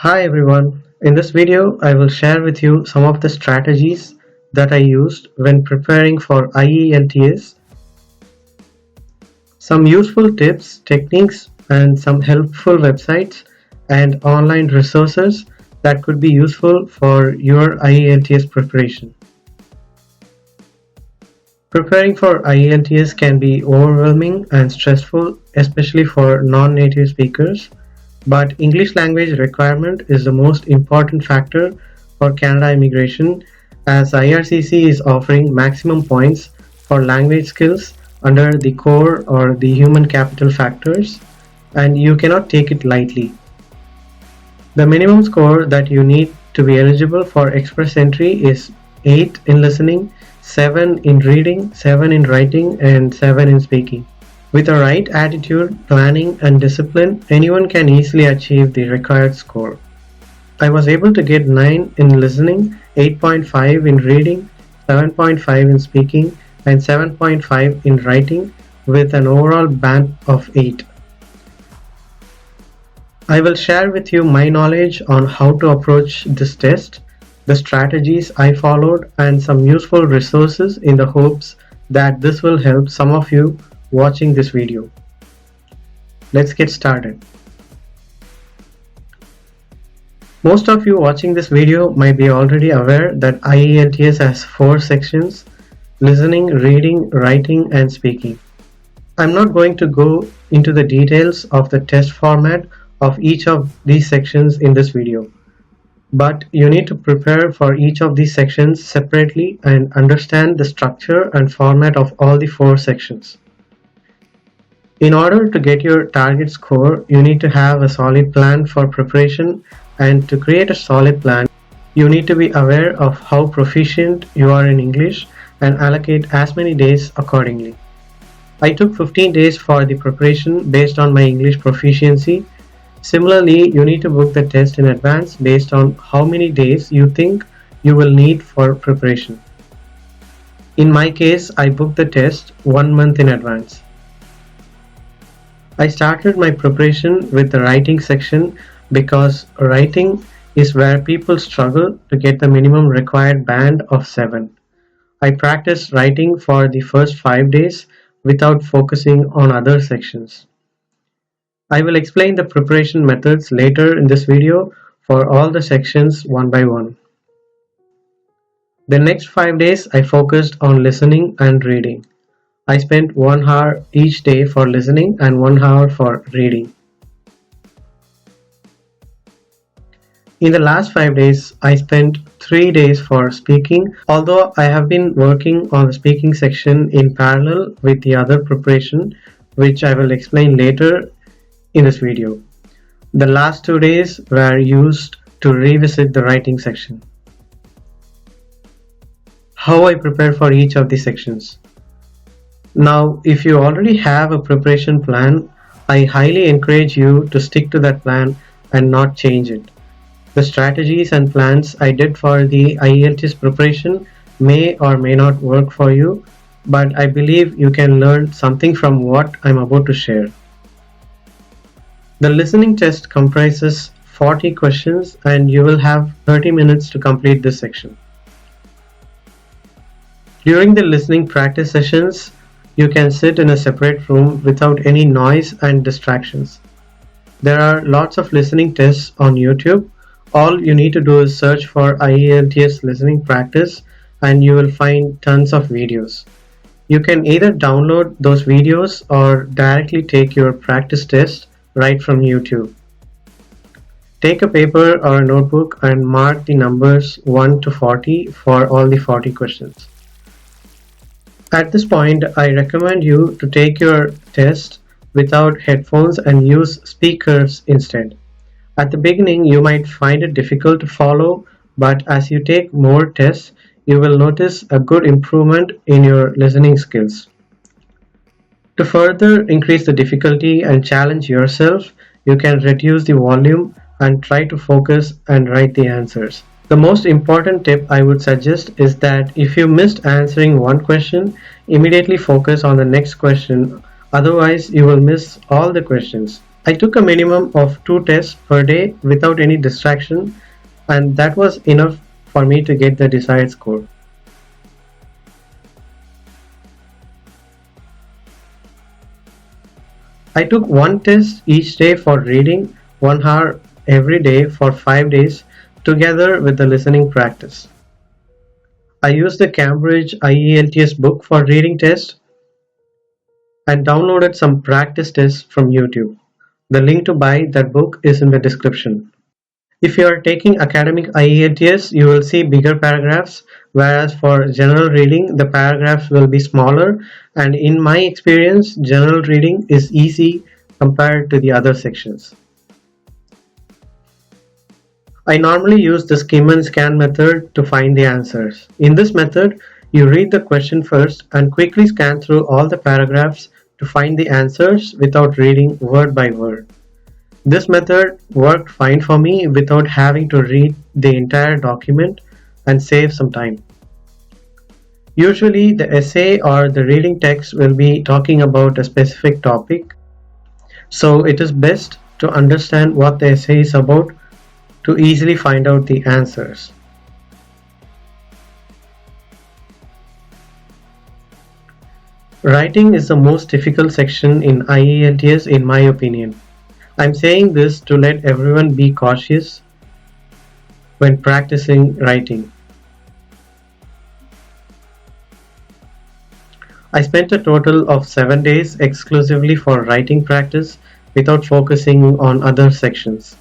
Hi everyone. In this video, I will share with you some of the strategies that I used when preparing for IELTS, some useful tips, techniques, and some helpful websites and online resources that could be useful for your IELTS preparation. Preparing for IELTS can be overwhelming and stressful, especially for non-native speakers. But English language requirement is the most important factor for Canada immigration, as IRCC is offering maximum points for language skills under the core or the human capital factors, and you cannot take it lightly. The minimum score that you need to be eligible for express entry is 8 in listening, 7 in reading, 7 in writing, and 7 in speaking. With the right attitude, planning, and discipline, anyone can easily achieve the required score. I was able to get 9 in listening, 8.5 in reading, 7.5 in speaking, and 7.5 in writing with an overall band of 8. I will share with you my knowledge on how to approach this test, the strategies I followed, and some useful resources in the hopes that this will help some of you watching this video. Let's get started. Most of you watching this video might be already aware that IELTS has 4 sections: listening, reading, writing, and speaking. I'm not going to go into the details of the test format of each of these sections in this video, but you need to prepare for each of these sections separately and understand the structure and format of all the 4 sections. In order to get your target score, you need to have a solid plan for preparation, and to create a solid plan, you need to be aware of how proficient you are in English and allocate as many days accordingly. I took 15 days for the preparation based on my English proficiency. Similarly, you need to book the test in advance based on how many days you think you will need for preparation. In my case, I booked the test 1 month in advance. I started my preparation with the writing section because writing is where people struggle to get the minimum required band of 7. I practiced writing for the first 5 days without focusing on other sections. I will explain the preparation methods later in this video for all the sections one by one. The next 5 days I focused on listening and reading. I spent 1 hour each day for listening and 1 hour for reading. In the last 5 days, I spent 3 days for speaking, although I have been working on the speaking section in parallel with the other preparation, which I will explain later in this video. The last 2 days were used to revisit the writing section. How I prepare for each of the sections. Now, if you already have a preparation plan, I highly encourage you to stick to that plan and not change it. The strategies and plans I did for the IELTS preparation may or may not work for you, but I believe you can learn something from what I'm about to share. The listening test comprises 40 questions and you will have 30 minutes to complete this section. During the listening practice sessions, you can sit in a separate room without any noise and distractions. There are lots of listening tests on YouTube. All you need to do is search for IELTS listening practice and you will find tons of videos. You can either download those videos or directly take your practice test right from YouTube. Take a paper or a notebook and mark the numbers 1 to 40 for all the 40 questions. At this point, I recommend you to take your test without headphones and use speakers instead. At the beginning, you might find it difficult to follow, but as you take more tests, you will notice a good improvement in your listening skills. To further increase the difficulty and challenge yourself, you can reduce the volume and try to focus and write the answers. The most important tip I would suggest is that if you missed answering one question, immediately focus on the next question, otherwise you will miss all the questions. I took a minimum of 2 tests per day without any distraction, and that was enough for me to get the desired score. I took one test each day for reading, 1 hour every day for 5 days, together with the listening practice. I used the Cambridge IELTS book for reading tests and downloaded some practice tests from YouTube. The link to buy that book is in the description. If you are taking academic IELTS, you will see bigger paragraphs, whereas for general reading, the paragraphs will be smaller. And in my experience, general reading is easy compared to the other sections. I normally use the skim and scan method to find the answers. In this method, you read the question first and quickly scan through all the paragraphs to find the answers without reading word by word. This method worked fine for me without having to read the entire document and save some time. Usually, the essay or the reading text will be talking about a specific topic, so it is best to understand what the essay is about to easily find out the answers. Writing is the most difficult section in IELTS in my opinion. I'm saying this to let everyone be cautious when practicing writing. I spent a total of 7 days exclusively for writing practice without focusing on other sections.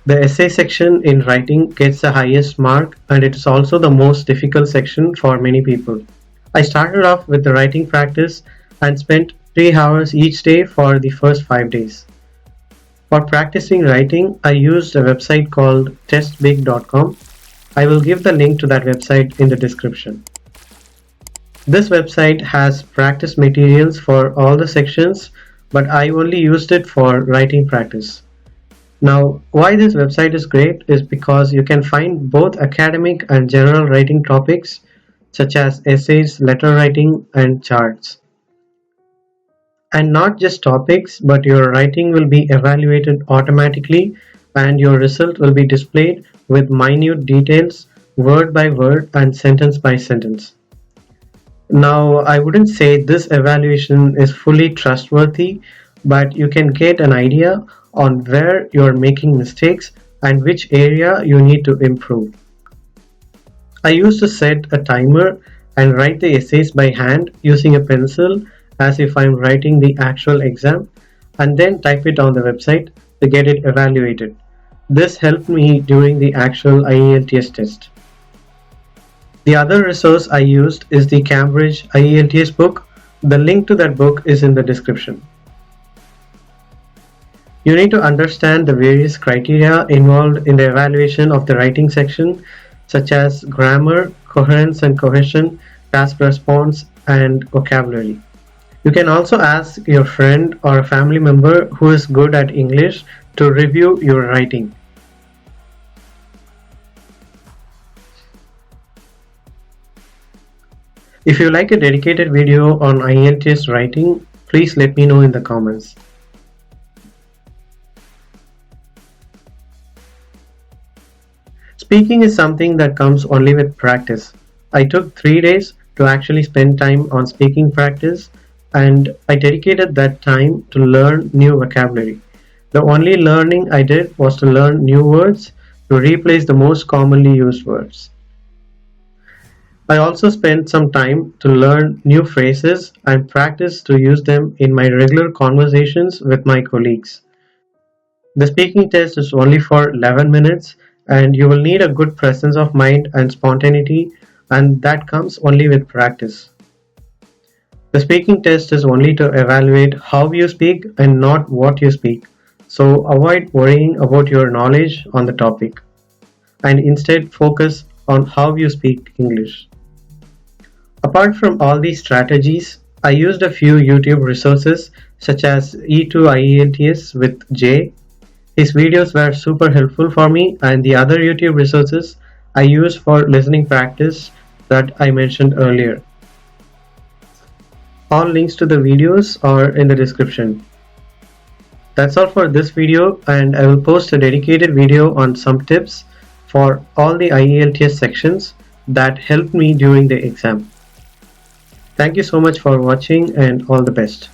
The essay section in writing gets the highest mark and it is also the most difficult section for many people. I started off with the writing practice and spent 3 hours each day for the first 5 days. For practicing writing, I used a website called testbig.com. I will give the link to that website in the description. This website has practice materials for all the sections, but I only used it for writing practice. Now, why this website is great is because you can find both academic and general writing topics such as essays, letter writing, and charts. And not just topics, but your writing will be evaluated automatically and your result will be displayed with minute details, word by word, and sentence by sentence. Now, I wouldn't say this evaluation is fully trustworthy, but you can get an idea on where you're making mistakes and which area you need to improve. I used to set a timer and write the essays by hand using a pencil as if I'm writing the actual exam and then type it on the website to get it evaluated. This helped me during the actual IELTS test. The other resource I used is the Cambridge IELTS book. The link to that book is in the description. You need to understand the various criteria involved in the evaluation of the writing section, such as grammar, coherence and cohesion, task response, and vocabulary. You can also ask your friend or a family member who is good at English to review your writing. If you like a dedicated video on IELTS writing, please let me know in the comments. Speaking is something that comes only with practice. I took 3 days to actually spend time on speaking practice and I dedicated that time to learn new vocabulary. The only learning I did was to learn new words to replace the most commonly used words. I also spent some time to learn new phrases and practice to use them in my regular conversations with my colleagues. The speaking test is only for 11 minutes and you will need a good presence of mind and spontaneity, and that comes only with practice. The speaking test is only to evaluate how you speak and not what you speak, so avoid worrying about your knowledge on the topic and instead focus on how you speak English. Apart from all these strategies, I used a few YouTube resources such as E2 IELTS with Jay. His videos were super helpful for me, and the other YouTube resources I use for listening practice that I mentioned earlier. All links to the videos are in the description. That's all for this video, and I will post a dedicated video on some tips for all the IELTS sections that helped me during the exam. Thank you so much for watching and all the best.